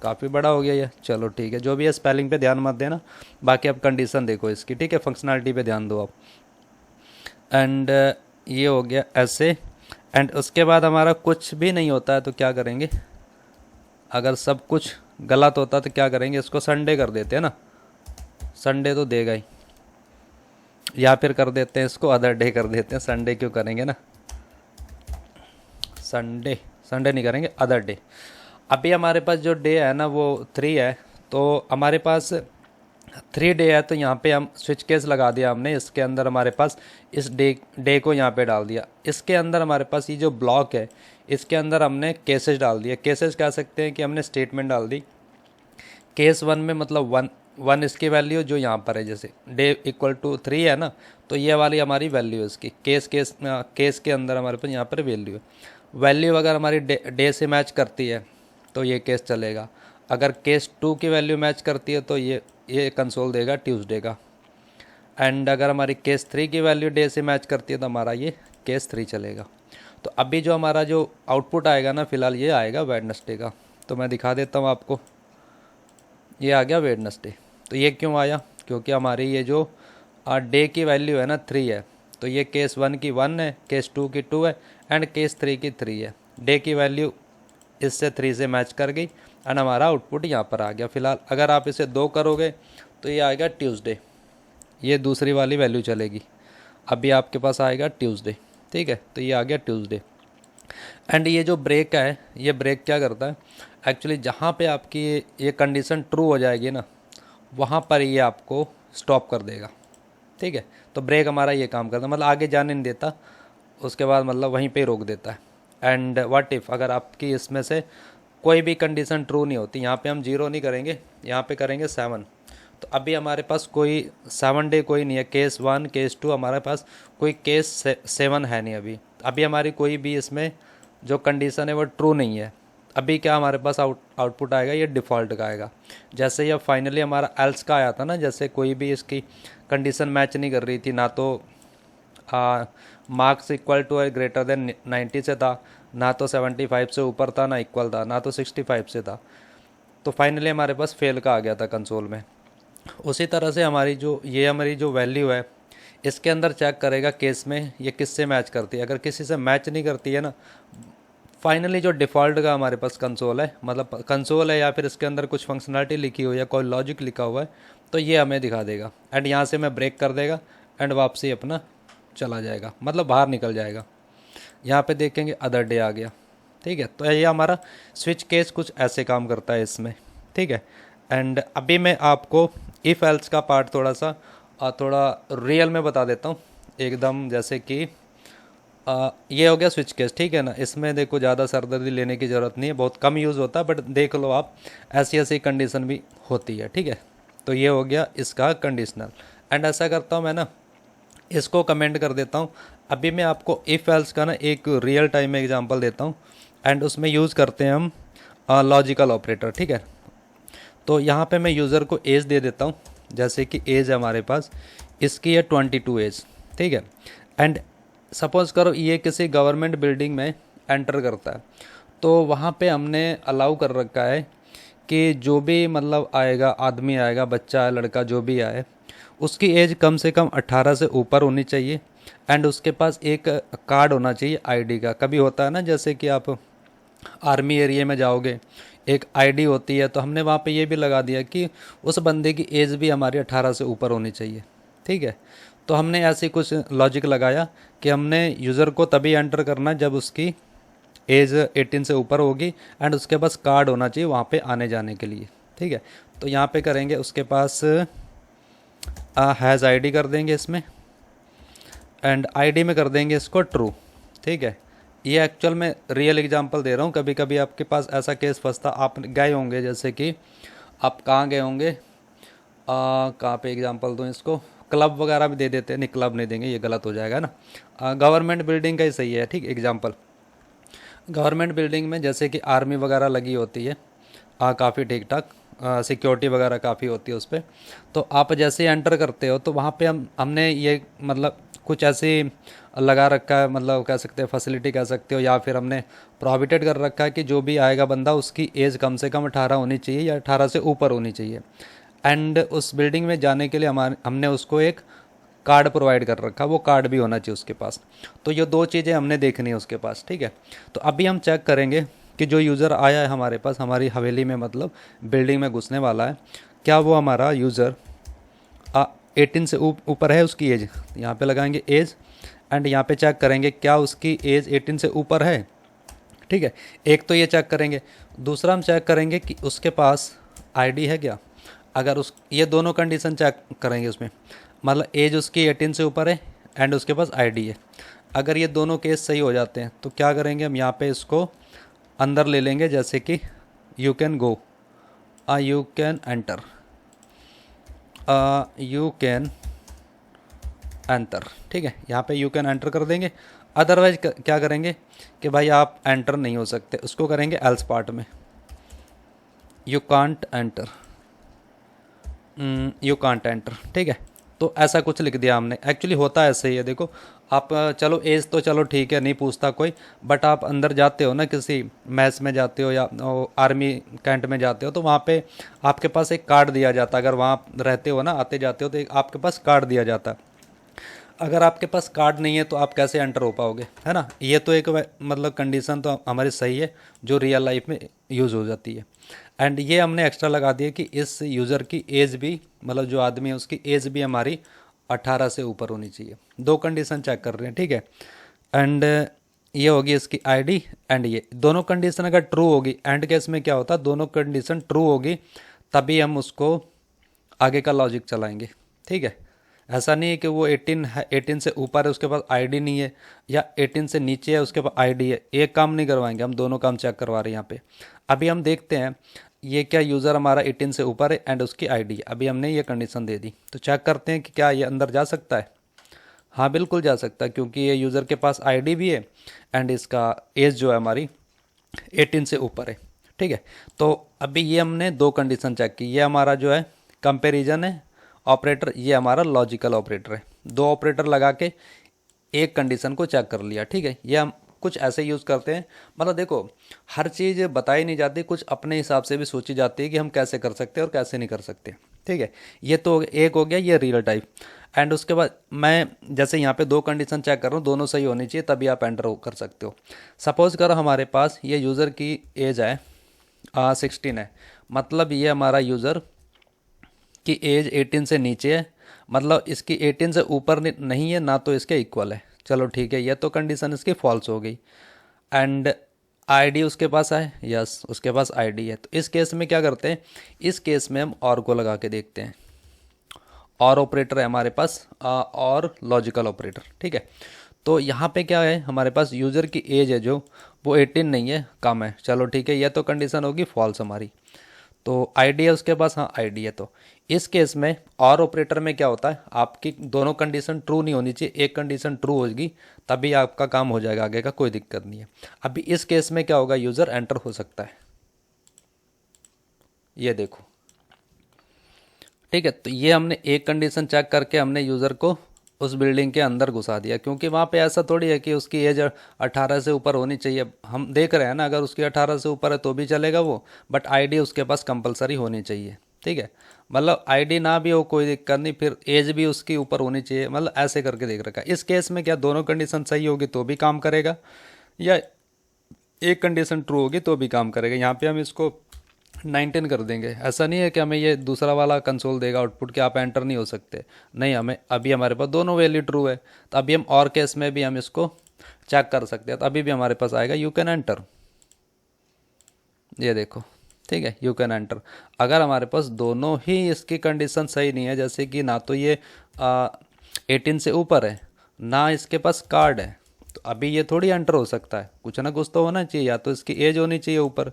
काफ़ी बड़ा हो गया ये, चलो ठीक है। जो भी है स्पेलिंग पे ध्यान मत देना, बाकी आप कंडीशन देखो इसकी, ठीक है। फंक्शनैलिटी पे ध्यान दो आप। एंड ये हो गया ऐसे। एंड उसके बाद हमारा कुछ भी नहीं होता है तो क्या करेंगे, अगर सब कुछ गलत होता तो क्या करेंगे, इसको संडे कर देते हैं ना, संडे तो देगा ही, या फिर कर देते हैं इसको अदर डे कर देते हैं, संडे क्यों करेंगे ना, संडे संडे नहीं करेंगे, अदर डे। अभी हमारे पास जो डे है ना वो 3 है, तो हमारे पास 3 डे है, तो यहाँ पे हम स्विच केस लगा दिया हमने, इसके अंदर हमारे पास इस डे को यहाँ पे डाल दिया। इसके अंदर हमारे पास ये जो ब्लॉक है इसके अंदर हमने केसेस डाल दिए। केसेस कह सकते हैं कि हमने स्टेटमेंट डाल दी। केस 1 में मतलब 1 इसकी वैल्यू जो यहाँ पर है, जैसे डे इक्वल टू 3 है ना, तो ये वाली हमारी वैल्यू है इसकी। केस के अंदर हमारे पास यहाँ पर वैल्यू है। वैल्यू अगर हमारी डे से मैच करती है तो ये केस चलेगा। अगर केस 2 की वैल्यू मैच करती है तो ये कंसोल देगा ट्यूसडे का। एंड अगर हमारी केस 3 की वैल्यू डे से मैच करती है तो हमारा ये केस 3 चलेगा। तो अभी जो हमारा जो आउटपुट आएगा ना, फिलहाल ये आएगा वेडनेसडे का। तो मैं दिखा देता हूँ आपको, ये आ गया वेडनेसडे। तो ये क्यों आया, क्योंकि हमारी ये जो डे की वैल्यू है ना 3 है, तो ये केस 1 की 1 है, केस 2 की 2 है एंड केस 3 की 3 है। डे की वैल्यू इससे 3 से मैच कर गई एंड हमारा आउटपुट यहाँ पर आ गया। फिलहाल अगर आप इसे 2 करोगे तो ये आएगा ट्यूसडे, ये दूसरी वाली वैल्यू चलेगी। अभी आपके पास आएगा ट्यूसडे, ठीक है। तो ये आ गया ट्यूसडे। एंड ये जो ब्रेक है, ये ब्रेक क्या करता है एक्चुअली, जहाँ पे आपकी ये कंडीशन ट्रू हो जाएगी ना, वहाँ पर ये आपको स्टॉप कर देगा, ठीक है। तो ब्रेक हमारा ये काम करता है, मतलब आगे जाने नहीं देता, उसके बाद मतलब वहीं पे रोक देता है। एंड व्हाट इफ़ अगर आपकी इसमें से कोई भी कंडीशन ट्रू नहीं होती, यहाँ पे हम 0 नहीं करेंगे, यहाँ पे करेंगे 7। तो अभी हमारे पास कोई 7 डे कोई नहीं है, केस 1 केस 2 हमारे पास कोई केस 7 है नहीं। अभी हमारी कोई भी इसमें जो कंडीशन है वो ट्रू नहीं है। अभी क्या हमारे पास आउटपुट आएगा, ये डिफ़ॉल्ट का आएगा। जैसे ये फाइनली हमारा एल्स का आया था ना, जैसे कोई भी इसकी कंडीशन मैच नहीं कर रही थी, ना तो मार्क्स इक्वल टू और ग्रेटर देन 90 से था, ना तो 75 से ऊपर था, ना इक्वल था, ना तो 65 से था। तो फाइनली हमारे पास फेल का आ गया था कंसोल में। उसी तरह से हमारी जो वैल्यू है, इसके अंदर चेक करेगा केस में ये किससे मैच करती है। अगर किसी से मैच नहीं करती है ना, फाइनली जो डिफ़ॉल्ट का हमारे पास कंसोल है, मतलब कंसोल है या फिर इसके अंदर कुछ फंक्शनलिटी लिखी हुई है, कोई लॉजिक लिखा हुआ है, तो ये हमें दिखा देगा। एंड यहाँ से मैं ब्रेक कर देगा एंड वापसी अपना चला जाएगा, मतलब बाहर निकल जाएगा। यहाँ पे देखेंगे अदर डे आ गया, ठीक है। तो ये हमारा स्विच केस कुछ ऐसे काम करता है इसमें, ठीक है। एंड अभी मैं आपको इफ़ एल्स का पार्ट थोड़ा रियल में बता देता हूँ एकदम, जैसे कि ये हो गया स्विच केस, ठीक है ना। इसमें देखो ज़्यादा सरदर्दी लेने की ज़रूरत नहीं है, बहुत कम यूज़ होता है, बट देख लो आप ऐसी ऐसी कंडीशन भी होती है, ठीक है। तो ये हो गया इसका कंडीशनल। एंड ऐसा करता हूँ मैं ना, इसको कमेंट कर देता हूँ। अभी मैं आपको इफ़ एल्स का ना एक रियल टाइम में एग्जांपल देता हूँ एंड उसमें यूज़ करते हैं हम लॉजिकल ऑपरेटर, ठीक है। तो यहाँ पे मैं यूज़र को एज दे देता हूँ, जैसे कि एज है हमारे पास, इसकी है 22 एज, ठीक है। एंड सपोज़ करो ये किसी गवर्नमेंट बिल्डिंग में एंटर करता है, तो वहाँ पे हमने अलाउ कर रखा है कि जो भी मतलब आएगा, आदमी आएगा, बच्चा है, लड़का जो भी आए, उसकी एज कम से कम 18 से ऊपर होनी चाहिए एंड उसके पास एक कार्ड होना चाहिए आईडी का। कभी होता है ना, जैसे कि आप आर्मी एरिया में जाओगे, एक आईडी होती है, तो हमने वहाँ पे ये भी लगा दिया कि उस बंदे की एज भी हमारी 18 से ऊपर होनी चाहिए, ठीक है। तो हमने ऐसी कुछ लॉजिक लगाया कि हमने यूज़र को तभी एंटर करना जब उसकी एज 18 से ऊपर होगी एंड उसके पास कार्ड होना चाहिए वहाँ पे आने जाने के लिए, ठीक है। तो यहाँ पे करेंगे उसके पास हैज़ आईडी कर देंगे इसमें एंड आईडी में कर देंगे इसको ट्रू, ठीक है। ये एक्चुअल में रियल एग्जांपल दे रहा हूँ। कभी कभी आपके पास ऐसा केस फंसता, आप गए होंगे, जैसे कि आप कहाँ गए होंगे, कहाँ पे एग्जांपल दूँ इसको, क्लब वगैरह भी दे देते हैं, नहीं क्लब नहीं देंगे, ये गलत हो जाएगा ना, गवर्नमेंट बिल्डिंग का ही सही है, ठीक एग्जांपल। गवर्नमेंट बिल्डिंग में जैसे कि आर्मी वगैरह लगी होती है, काफ़ी ठीक ठाक सिक्योरिटी वगैरह काफ़ी होती है उस पर। तो आप जैसे ही एंटर करते हो तो वहाँ पे हमने ये मतलब कुछ ऐसी लगा रखा है, मतलब कह सकते हैं फैसिलिटी कह सकते हो, या फिर हमने प्रोहिबिटेड कर रखा है कि जो भी आएगा बंदा उसकी एज कम से कम 18 होनी चाहिए या 18 से ऊपर होनी चाहिए। एंड उस बिल्डिंग में जाने के लिए हमने उसको एक कार्ड प्रोवाइड कर रखा, वो कार्ड भी होना चाहिए उसके पास। तो ये दो चीज़ें हमने देखनी है उसके पास, ठीक है। तो अभी हम चेक करेंगे कि जो यूज़र आया है हमारे पास हमारी हवेली में, मतलब बिल्डिंग में घुसने वाला है, क्या वो हमारा यूज़र 18 से ऊपर है उसकी एज। यहाँ पे लगाएंगे एज, एंड यहाँ पे चेक करेंगे क्या उसकी एज 18 से ऊपर है, ठीक है। एक तो ये चेक करेंगे, दूसरा हम चेक करेंगे कि उसके पास आईडी है क्या। अगर उस ये दोनों कंडीशन चेक करेंगे उसमें, मतलब एज उसकी 18 से ऊपर है एंड उसके पास आईडी है। अगर ये दोनों केस सही हो जाते हैं तो क्या करेंगे हम, यहाँ पे इसको अंदर ले लेंगे, जैसे कि you can go, you can enter, you can enter, ठीक है। यहाँ पे यू कैन एंटर कर देंगे। अदरवाइज क्या करेंगे कि भाई आप एंटर नहीं हो सकते, उसको करेंगे एल्स पार्ट में, you can't enter, you can't enter, ठीक है। तो ऐसा कुछ लिख दिया हमने। एक्चुअली होता ऐसे ही है, देखो आप चलो एज तो चलो ठीक है नहीं पूछता कोई, बट आप अंदर जाते हो ना, किसी मैस में जाते हो या आर्मी कैंट में जाते हो, तो वहाँ पे आपके पास एक कार्ड दिया जाता है। अगर वहाँ रहते हो ना, आते जाते हो, तो एक आपके पास कार्ड दिया जाता है। अगर आपके पास कार्ड नहीं है तो आप कैसे एंटर हो पाओगे, है ना। ये तो एक मतलब कंडीशन तो हमारी सही है जो रियल लाइफ में यूज़ हो जाती है। एंड ये हमने एक्स्ट्रा लगा दिया कि इस यूज़र की एज भी, मतलब जो आदमी है उसकी एज भी हमारी 18 से ऊपर होनी चाहिए। दो कंडीशन चेक कर रहे हैं, ठीक है। एंड ये होगी इसकी आईडी, एंड ये दोनों कंडीशन अगर ट्रू होगी, एंड केस में क्या होता है, दोनों कंडीशन ट्रू होगी तभी हम उसको आगे का लॉजिक चलाएंगे, ठीक है। ऐसा नहीं है कि वो 18 है, 18 से ऊपर है उसके पास आईडी नहीं है, या 18 से नीचे है उसके पास आईडी है, एक काम नहीं करवाएंगे हम, दोनों काम चेक करवा रहे हैं यहाँ पे। अभी हम देखते हैं ये क्या यूज़र हमारा 18 से ऊपर है एंड उसकी आईडी है। अभी हमने ये कंडीशन दे दी, तो चेक करते हैं कि क्या ये अंदर जा सकता है। हाँ बिल्कुल जा सकता है, क्योंकि ये यूज़र के पास आईडी भी है एंड इसका एज जो है हमारी 18 से ऊपर है, ठीक है। तो अभी ये हमने दो कंडीशन चेक की, ये हमारा जो है कंपैरिजन है ऑपरेटर, ये हमारा लॉजिकल ऑपरेटर है। दो ऑपरेटर लगा के एक कंडीशन को चेक कर लिया, ठीक है। ये हम कुछ ऐसे यूज़ करते हैं, मतलब देखो हर चीज़ बताई नहीं जाती, कुछ अपने हिसाब से भी सोची जाती है कि हम कैसे कर सकते हैं और कैसे नहीं कर सकते, ठीक है। ये तो एक हो गया ये रियल टाइप। एंड उसके बाद मैं जैसे यहाँ पे दो कंडीशन चेक कर रहा हूँ, दोनों सही होनी चाहिए तभी आप एंटर कर सकते हो। सपोज करो हमारे पास ये यूज़र की एज है 16 है, मतलब ये हमारा यूज़र की एज 18 से नीचे है, मतलब इसकी 18 से ऊपर नहीं है ना, तो इसके इक्वल है। चलो ठीक है, ये तो कंडीशन इसकी फॉल्स हो गई। एंड आईडी उसके पास है, यस उसके पास आईडी है। तो इस केस में क्या करते हैं, इस केस में हम और को लगा के देखते हैं। और ऑपरेटर है हमारे पास, और लॉजिकल ऑपरेटर, ठीक है। तो यहाँ पे क्या है, हमारे पास यूज़र की एज है जो वो 18 नहीं है, कम है। चलो ठीक है, यह तो कंडीशन होगी फॉल्स हमारी। तो आईडी है उसके पास, हाँ आईडी है। तो इस केस में और ऑपरेटर में क्या होता है, आपकी दोनों कंडीशन ट्रू नहीं होनी चाहिए, एक कंडीशन ट्रू होगी तभी आपका काम हो जाएगा, आगे का कोई दिक्कत नहीं है। अभी इस केस में क्या होगा, यूज़र एंटर हो सकता है, ये देखो, ठीक है। तो ये हमने एक कंडीशन चेक करके हमने यूज़र को उस बिल्डिंग के अंदर घुसा दिया, क्योंकि वहाँ पे ऐसा थोड़ी है कि उसकी एज 18 से ऊपर होनी चाहिए। हम देख रहे हैं ना, अगर उसकी 18 से ऊपर है तो भी चलेगा वो, बट आईडी उसके पास कंपलसरी होनी चाहिए, ठीक है। मतलब आईडी ना भी हो कोई दिक्कत नहीं, फिर एज भी उसकी ऊपर होनी चाहिए, मतलब ऐसे करके देख रखा है। इस केस में क्या दोनों कंडीशन सही होगी तो भी काम करेगा, या एक कंडीशन ट्रू होगी तो भी काम करेगा। यहाँ पे हम इसको 19 कर देंगे। ऐसा नहीं है कि हमें ये दूसरा वाला कंसोल देगा आउटपुट कि आप एंटर नहीं हो सकते, नहीं, हमें अभी हमारे पास दोनों वैल्यू ट्रू है। तो अभी हम और केस में भी हम इसको चेक कर सकते हैं, तो अभी भी हमारे पास आएगा यू कैन एंटर, ये देखो, ठीक है, यू कैन एंटर। अगर हमारे पास दोनों ही इसकी कंडीशन सही नहीं है, जैसे कि ना तो ये 18 से ऊपर है ना इसके पास कार्ड है, तो अभी ये थोड़ी एंटर हो सकता है, कुछ ना कुछ तो होना चाहिए, या तो इसकी एज होनी चाहिए ऊपर,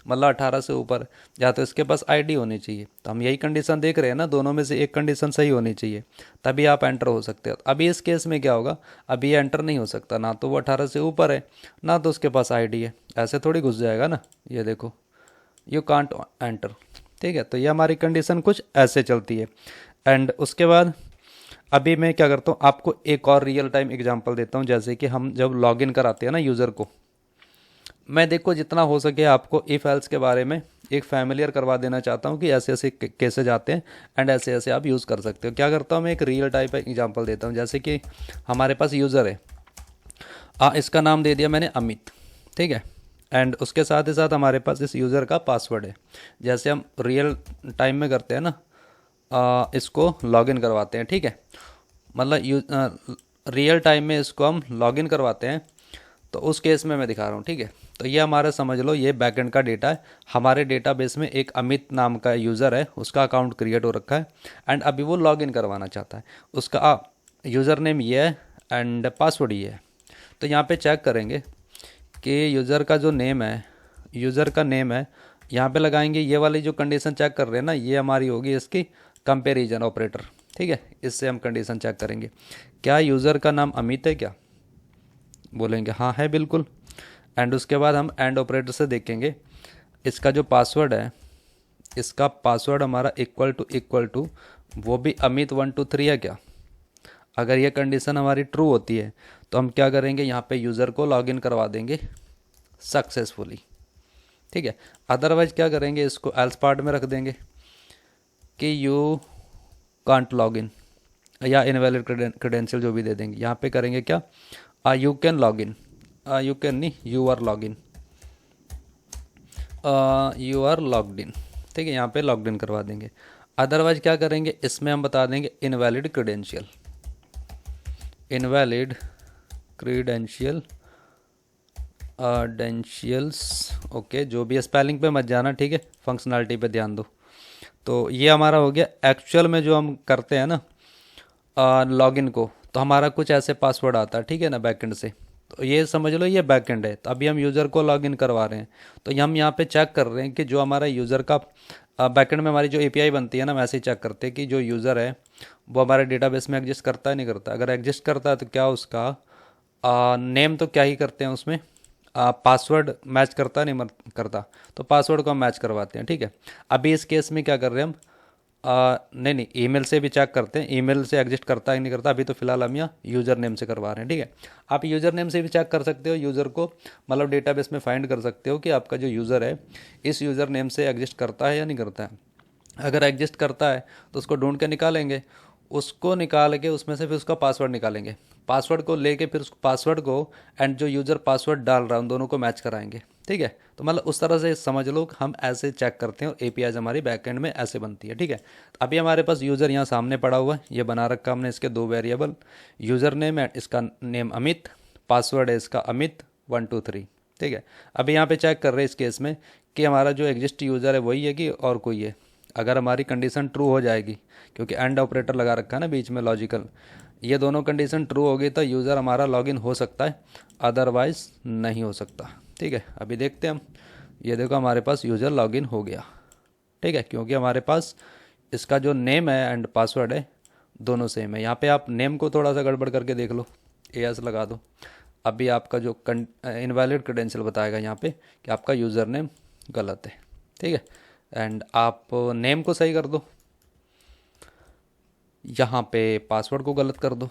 मतलब 18 से ऊपर, या तो इसके पास आईडी होनी चाहिए। तो हम यही कंडीशन देख रहे हैं ना, दोनों में से एक कंडीशन सही होनी चाहिए, तभी आप एंटर हो सकते हो। अभी इस केस में क्या होगा, अभी ये एंटर नहीं हो सकता, ना तो वो 18 से ऊपर है, ना तो उसके पास आईडी है, ऐसे थोड़ी घुस जाएगा ना। ये देखो, यू कांट एंटर। ठीक है, तो ये हमारी कंडीशन कुछ ऐसे चलती है। एंड उसके बाद अभी मैं क्या करता हूँ, आपको एक और रियल टाइम एग्जांपल देता हूँ। जैसे कि हम जब लॉगिन कराते हैं ना यूज़र को, मैं देखो जितना हो सके आपको इफ़ एल्स के बारे में एक फैमिलियर करवा देना चाहता हूँ कि ऐसे ऐसे कैसे जाते हैं एंड ऐसे ऐसे आप यूज़ कर सकते हो। क्या करता हूँ मैं, एक रियल टाइप एग्जांपल देता हूँ। जैसे कि हमारे पास यूज़र है, इसका नाम दे दिया मैंने अमित। ठीक है, एंड उसके साथ ही साथ हमारे पास इस यूज़र का पासवर्ड है। जैसे हम रियल टाइम में करते हैं ना, इसको लॉगिन करवाते हैं। ठीक है, मतलब रियल टाइम में इसको हम लॉगिन करवाते हैं, तो उस केस में मैं दिखा रहा हूँ। ठीक है, तो ये हमारा समझ लो ये बैकएंड का डेटा है। हमारे डेटाबेस में एक अमित नाम का यूज़र है, उसका अकाउंट क्रिएट हो रखा है एंड अभी वो लॉगिन करवाना चाहता है। उसका यूज़र नेम ये है एंड पासवर्ड ये है। तो यहाँ पे चेक करेंगे कि यूज़र का जो नेम है, यूज़र का नेम है, यहाँ पे लगाएंगे। ये वाली जो कंडीशन चेक कर रहे हैं ना, ये हमारी होगी इसकी कंपैरिजन ऑपरेटर। ठीक है, इससे हम कंडीशन चेक करेंगे, क्या यूज़र का नाम अमित है क्या, बोलेंगे हाँ है बिल्कुल। एंड उसके बाद हम एंड ऑपरेटर से देखेंगे इसका जो पासवर्ड है, इसका पासवर्ड हमारा इक्वल टू वो भी अमित 123 है क्या। अगर ये कंडीशन हमारी ट्रू होती है तो हम क्या करेंगे, यहाँ पे यूज़र को लॉगिन करवा देंगे सक्सेसफुली। ठीक है, अदरवाइज क्या करेंगे, इसको एल्स पार्ट में रख देंगे कि यू कांट लॉगिन या इनवैलिड क्रेडेंशियल जो भी दे देंगे। यहाँ पे करेंगे क्या, you can login, you can नहीं, you are login, you are logged in. ठीक है, यहाँ पे लॉग्ड इन करवा देंगे। अदरवाइज क्या करेंगे, इसमें हम बता देंगे इनवैलिड क्रेडेंशियल, इनवैलिड क्रीडेंशियल डेंशियल्स। ओके, जो भी है स्पेलिंग पे मत जाना, ठीक है, फंक्शनैलिटी पे ध्यान दो। तो ये हमारा हो गया। एक्चुअल में जो हम करते हैं ना लॉगिन को, तो हमारा कुछ ऐसे पासवर्ड आता है, ठीक है ना, बैकएंड से। तो ये समझ लो ये बैकएंड है। तो अभी हम यूज़र को लॉगिन करवा रहे हैं, तो हम यहाँ पे चेक कर रहे हैं कि जो हमारा यूज़र का बैकएंड में हमारी जो एपीआई बनती है ना, हम ऐसे ही चेक करते हैं कि जो यूज़र है वो हमारे डेटाबेस में एग्जिस्ट करता है नहीं करता। अगर एग्जिस्ट करता है तो क्या उसका नेम तो क्या ही करते हैं उसमें, पासवर्ड मैच करता नहीं करता, तो पासवर्ड को हम मैच करवाते हैं। ठीक है, अभी इस केस में क्या कर रहे हैं हम, नहीं नहीं, ईमेल से भी चेक करते हैं, ईमेल से एग्जिस्ट करता है नहीं करता। अभी तो फिलहाल हम यहाँ यूज़र नेम से करवा रहे हैं। ठीक है, आप यूज़र नेम से भी चेक कर सकते हो, यूज़र को मतलब डेटाबेस में फाइंड कर सकते हो कि आपका जो यूज़र है इस यूज़र नेम से एग्जिस्ट करता है या नहीं करता है। अगर एग्जिस्ट करता है तो उसको ढूंढ के निकालेंगे, उसको निकाल के उसमें से फिर उसका पासवर्ड निकालेंगे, पासवर्ड को लेके फिर उस पासवर्ड को एंड जो यूज़र पासवर्ड डाल रहा है उन दोनों को मैच कराएंगे। ठीक है, तो मतलब उस तरह से समझ लो हम ऐसे चेक करते हैं, एपीआई हमारी बैकएंड में ऐसे बनती है। ठीक है, अभी हमारे पास यूज़र यहाँ सामने पड़ा हुआ है, ये बना रखा हमने इसके दो वेरिएबल, यूज़र नेम है, इसका नेम अमित, पासवर्ड है इसका अमित 123। ठीक है, अभी यहाँ पे चेक कर रहे हैं इस केस में कि हमारा जो एग्जिस्ट यूज़र है वही है कि और कोई है। अगर हमारी कंडीशन ट्रू हो जाएगी, क्योंकि एंड ऑपरेटर लगा रखा है ना बीच में लॉजिकल, ये दोनों कंडीशन ट्रू हो गई तो यूज़र हमारा लॉगिन हो सकता है, अदरवाइज नहीं हो सकता। ठीक है, अभी देखते हैं हम, ये देखो हमारे पास यूज़र लॉगिन हो गया। ठीक है, क्योंकि हमारे पास इसका जो नेम है एंड पासवर्ड है दोनों सेम है। यहाँ पे आप नेम को थोड़ा सा गड़बड़ करके देख लो, एस लगा दो। अभी आपका जो इनवैलिड क्रेडेंशियल बताएगा यहाँ पे कि आपका यूज़र नेम गलत है। ठीक है, एंड आप नेम को सही कर दो, यहाँ पे पासवर्ड को गलत कर दो।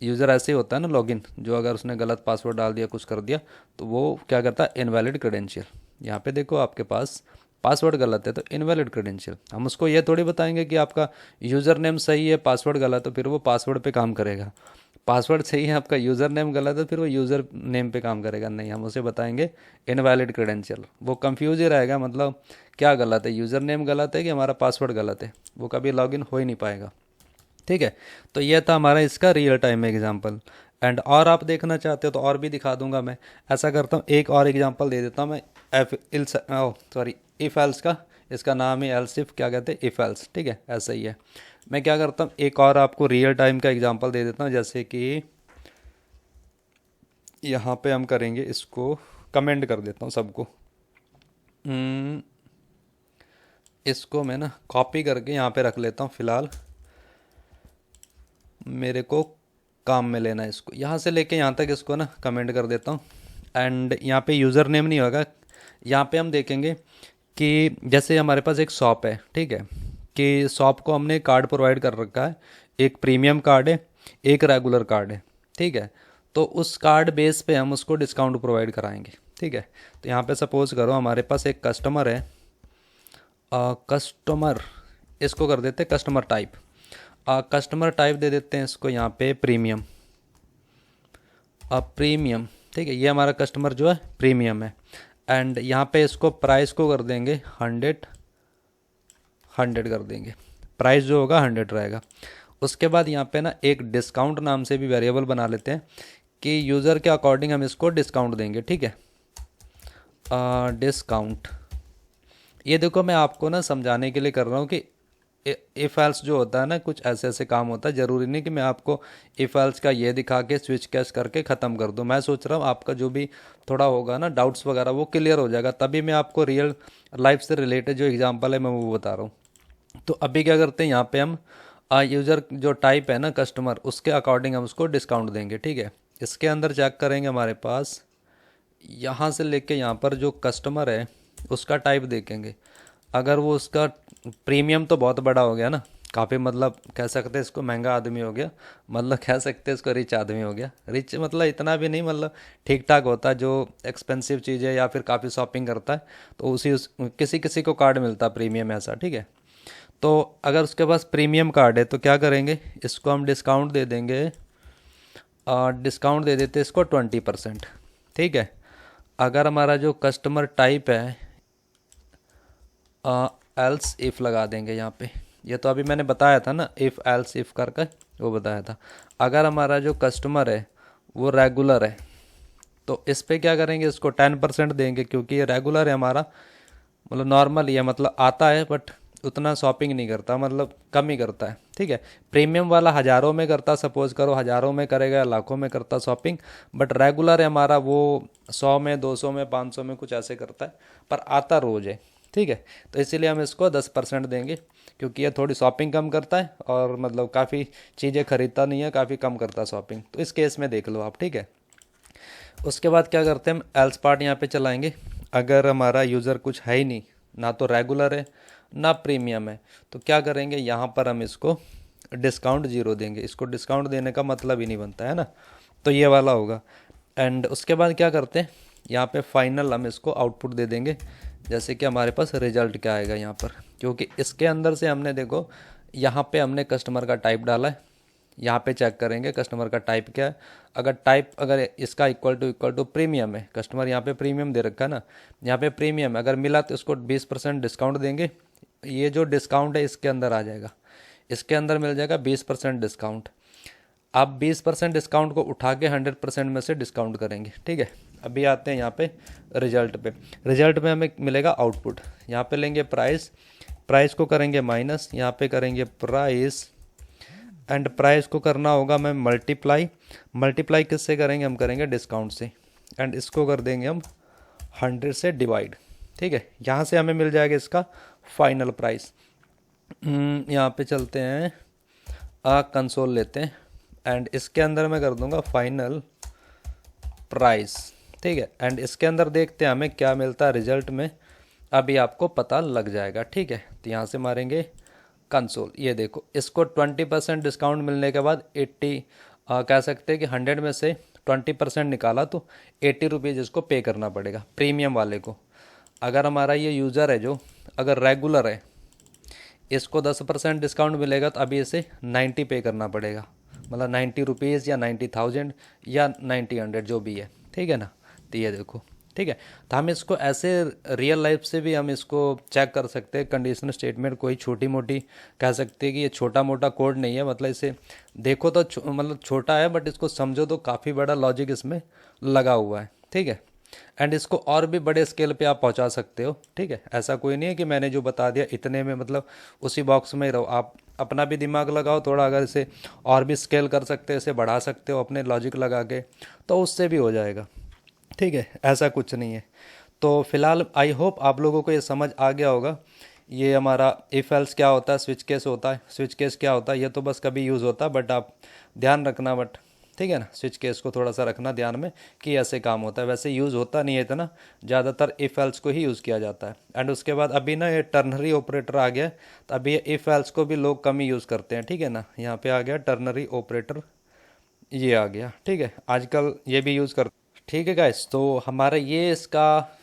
यूज़र ऐसे ही होता है ना लॉगिन, जो अगर उसने गलत पासवर्ड डाल दिया कुछ कर दिया तो वो क्या करता है, इनवैलिड क्रेडेंशियल। यहाँ पे देखो आपके पास पासवर्ड गलत है तो इनवैलिड क्रेडेंशियल। हम उसको ये थोड़ी बताएंगे कि आपका यूज़र नेम सही है पासवर्ड गलत, तो फिर वो पासवर्ड पे काम करेगा। पासवर्ड सही है आपका यूज़र नेम गलत है, फिर वो यूज़र नेम पे काम करेगा नहीं। हम उसे बताएंगे इनवैलिड क्रेडेंशियल। वो कंफ्यूज ही रहेगा, मतलब क्या गलत है, यूज़र नेम गलत है कि हमारा पासवर्ड गलत है, वो कभी लॉगिन हो ही नहीं पाएगा। ठीक है, तो ये था हमारा इसका रियल टाइम एग्जांपल। एंड और आप देखना चाहते हो तो और भी दिखा दूंगा मैं। ऐसा करता हूँ, एक और एग्जांपल दे देता हूँ मैं, इफ़ एल्स का। इसका नाम है एल्स इफ, क्या कहते हैं, इफ़ एल्स। ठीक है, ऐसा ही है। मैं क्या करता हूँ, एक और आपको रियल टाइम का एग्जांपल दे देता हूँ। जैसे कि यहाँ पे हम करेंगे, इसको कमेंट कर देता हूँ सबको। इसको मैं ना कॉपी करके यहाँ पे रख लेता हूँ फ़िलहाल। मेरे को काम में लेना है इसको, यहाँ से लेके यहाँ तक इसको ना कमेंट कर देता हूँ। एंड यहाँ पे यूज़र नेम नहीं होगा, यहाँ पे हम देखेंगे कि जैसे हमारे पास एक शॉप है, ठीक है, कि शॉप को हमने कार्ड प्रोवाइड कर रखा है, एक प्रीमियम कार्ड है, एक रेगुलर कार्ड है, ठीक है। तो उस कार्ड बेस पे हम उसको डिस्काउंट प्रोवाइड कराएंगे, ठीक है। तो यहाँ पे सपोज़ करो हमारे पास एक कस्टमर है, कस्टमर, इसको कर देते हैं कस्टमर टाइप, कस्टमर टाइप दे देते हैं इसको यहाँ पे प्रीमियम, प्रीमियम, ठीक है। ये हमारा कस्टमर जो है प्रीमियम है। एंड यहाँ पे इसको प्राइस को कर देंगे 100, 100 कर देंगे, प्राइस जो होगा 100 रहेगा। उसके बाद यहाँ पे ना एक डिस्काउंट नाम से भी वेरिएबल बना लेते हैं कि यूज़र के अकॉर्डिंग हम इसको डिस्काउंट देंगे, ठीक है। डिस्काउंट, ये देखो मैं आपको ना समझाने के लिए कर रहा हूँ कि इफ़ एल्स जो होता है ना, कुछ ऐसे ऐसे काम होता है, ज़रूरी नहीं कि मैं आपको इफ़ एल्स का ये दिखा के स्विच कैश करके ख़त्म कर दूँ। मैं सोच रहा हूँ आपका जो भी थोड़ा होगा ना डाउट्स वगैरह वो क्लियर हो जाएगा, तभी मैं आपको रियल लाइफ से रिलेटेड जो एग्जांपल है मैं वो बता रहा हूँ। तो अभी क्या करते हैं, यहाँ पे हम यूज़र जो टाइप है ना कस्टमर, उसके अकॉर्डिंग हम उसको डिस्काउंट देंगे, ठीक है। इसके अंदर चेक करेंगे हमारे पास यहाँ से लेके यहाँ पर जो कस्टमर है उसका टाइप देखेंगे। अगर वो उसका प्रीमियम तो बहुत बड़ा हो गया ना, काफ़ी, मतलब कह सकते हैं इसको महंगा आदमी हो गया, मतलब कह सकते हैं इसको रिच आदमी हो गया। रिच मतलब इतना भी नहीं, मतलब ठीक ठाक होता है, जो एक्सपेंसिव चीज़ है या फिर काफ़ी शॉपिंग करता है तो किसी किसी को कार्ड मिलता है प्रीमियम ऐसा, ठीक है। तो अगर उसके पास प्रीमियम कार्ड है तो क्या करेंगे, इसको हम डिस्काउंट दे देंगे, डिस्काउंट दे देते इसको 20%, ठीक है। अगर हमारा जो कस्टमर टाइप है, एल्स इफ़ लगा देंगे यहाँ पे, ये तो अभी मैंने बताया था ना, इफ़ एल्स इफ़ करके वो बताया था। अगर हमारा जो कस्टमर है वो रेगुलर है तो इस पे क्या करेंगे, इसको 10% देंगे, क्योंकि ये रेगुलर है हमारा, मतलब नॉर्मल ही है, मतलब आता है बट उतना शॉपिंग नहीं करता, मतलब कम ही करता है, ठीक है। प्रीमियम वाला हज़ारों में करता, सपोज करो हज़ारों में करेगा, लाखों में करता शॉपिंग, बट रेगुलर है हमारा वो 100 में, 200 में, 500 में कुछ ऐसे करता है, पर आता रोज़ है, ठीक है। तो इसीलिए हम इसको 10% देंगे, क्योंकि ये थोड़ी शॉपिंग कम करता है और मतलब काफ़ी चीज़ें खरीदता नहीं है, काफ़ी कम करता है शॉपिंग, तो इस केस में देख लो आप, ठीक है। उसके बाद क्या करते हैं, हम एल्स पार्ट यहाँ पे चलाएंगे। अगर हमारा यूज़र कुछ है ही नहीं, ना तो रेगुलर है ना प्रीमियम है, तो क्या करेंगे, यहाँ पर हम इसको डिस्काउंट 0 देंगे। इसको डिस्काउंट देने का मतलब ही नहीं बनता है ना, तो ये वाला होगा। एंड उसके बाद क्या करते हैं, यहाँ पे फाइनल हम इसको आउटपुट दे देंगे, जैसे कि हमारे पास रिजल्ट क्या आएगा यहाँ पर, क्योंकि इसके अंदर से हमने देखो यहाँ पे हमने कस्टमर का टाइप डाला है। यहाँ पे चेक करेंगे कस्टमर का टाइप क्या है। अगर टाइप अगर इसका इक्वल टू प्रीमियम है, कस्टमर यहाँ पे प्रीमियम दे रखा है ना, यहाँ पे प्रीमियम अगर मिला तो इसको 20% डिस्काउंट देंगे। ये जो डिस्काउंट है इसके अंदर आ जाएगा, इसके अंदर मिल जाएगा 20% डिस्काउंट। आप 20% डिस्काउंट को उठा के 100% में से डिस्काउंट करेंगे, ठीक है। अभी आते हैं यहाँ पे रिजल्ट पे। रिजल्ट में हमें मिलेगा आउटपुट, यहाँ पे लेंगे प्राइस, प्राइस को करेंगे माइनस, यहाँ पे करेंगे प्राइस, एंड प्राइस को करना होगा मैं मल्टीप्लाई। मल्टीप्लाई किससे करेंगे, हम करेंगे डिस्काउंट से, एंड इसको कर देंगे हम 100 से डिवाइड, ठीक है। यहाँ से हमें मिल जाएगा इसका फाइनल प्राइस। यहाँ पे चलते हैं, कंसोल लेते हैं, एंड इसके अंदर मैं कर दूंगा फाइनल प्राइस, ठीक है। एंड इसके अंदर देखते हैं हमें क्या मिलता है रिजल्ट में, अभी आपको पता लग जाएगा, ठीक है। तो यहाँ से मारेंगे कंसोल, ये देखो इसको 20% डिस्काउंट मिलने के बाद 80 कह सकते हैं कि 100 में से 20% निकाला तो 80 रुपीज़ इसको पे करना पड़ेगा प्रीमियम वाले को। अगर हमारा ये यूज़र है जो अगर रेगुलर है, इसको 10% डिस्काउंट मिलेगा तो अभी इसे 90 पे करना पड़ेगा, मतलब 90 रुपीज़ या 90,000 या 90 जो भी है, ठीक है ना। तो ये देखो, ठीक है। तो हम इसको ऐसे रियल लाइफ से भी हम इसको चेक कर सकते हैं, कंडीशनल स्टेटमेंट कोई छोटी मोटी कह सकते हैं कि ये छोटा मोटा कोड नहीं है, मतलब इसे देखो तो मतलब छोटा है बट इसको समझो तो काफ़ी बड़ा लॉजिक इसमें लगा हुआ है, ठीक है। एंड इसको और भी बड़े स्केल पे आप पहुंचा सकते हो, ठीक है। ऐसा कोई नहीं है कि मैंने जो बता दिया इतने में मतलब उसी बॉक्स में ही रहो, आप अपना भी दिमाग लगाओ थोड़ा, अगर इसे और भी स्केल कर सकते हो, इसे बढ़ा सकते हो अपने लॉजिक लगा के, तो उससे भी हो जाएगा, ठीक है। ऐसा कुछ नहीं है। तो फिलहाल आई होप आप लोगों को ये समझ आ गया होगा। ये हमारा इफ़ एल्स क्या होता है, स्विच केस होता है, स्विच केस क्या होता है, ये तो बस कभी यूज़ होता है, बट आप ध्यान रखना, बट ठीक है ना, स्विच केस को थोड़ा सा रखना ध्यान में कि ऐसे काम होता है। वैसे यूज़ होता नहीं है इतना, ज़्यादातर इफ़ एल्स को ही यूज़ किया जाता है। एंड उसके बाद अभी ना ये टर्नरी ऑपरेटर आ गया है, तो अभी ये इफ़ एल्स को भी लोग कम ही यूज़ करते हैं, ठीक है ना। यहाँ पे आ गया टर्नरी ऑपरेटर, ये आ गया, ठीक है, आजकल ये भी यूज़ कर। ठीक है गाइस, तो हमारा ये इसका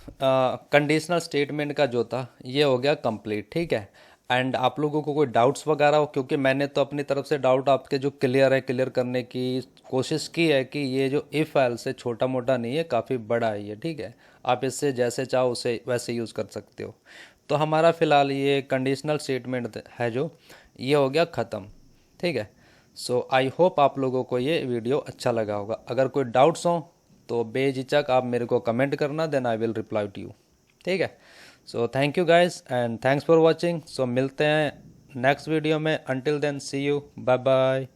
कंडीशनल स्टेटमेंट का जो था ये हो गया कंप्लीट, ठीक है। एंड आप लोगों को कोई डाउट्स वगैरह हो, क्योंकि मैंने तो अपनी तरफ से डाउट आपके जो क्लियर है क्लियर करने की कोशिश की है कि ये जो इफ फाइल से छोटा मोटा नहीं है, काफ़ी बड़ा है ये, ठीक है। आप इससे जैसे चाहो उसे वैसे यूज़ कर सकते हो। तो हमारा फ़िलहाल ये कंडीशनल स्टेटमेंट है जो, ये हो गया ख़त्म, ठीक है। सो आई होप आप लोगों को ये वीडियो अच्छा लगा होगा। अगर कोई डाउट्स हो तो बेझिझक आप मेरे को कमेंट करना, then I will reply to you, ठीक है। So thank you guys and thanks for watching. So मिलते हैं नेक्स्ट वीडियो में, until then see you, bye bye.